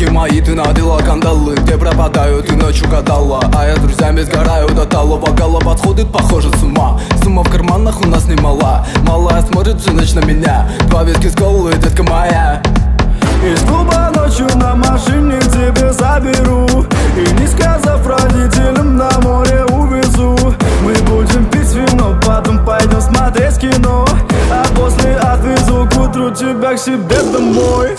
Руки мои, ты надела кандалы. Где пропадаю, ты ночью гадала. А я с друзьями сгораю до талого. Голова сходит, похоже, с ума. Сумма в карманах у нас немала. Малая смотрит всю ночь на меня. Два виски с колой, детка моя. Из клуба ночью на машине к тебе заберу. И не сказав родителям, на море увезу. Мы будем пить вино, потом пойдем смотреть кино. А после отвезу к утру тебя к себе домой.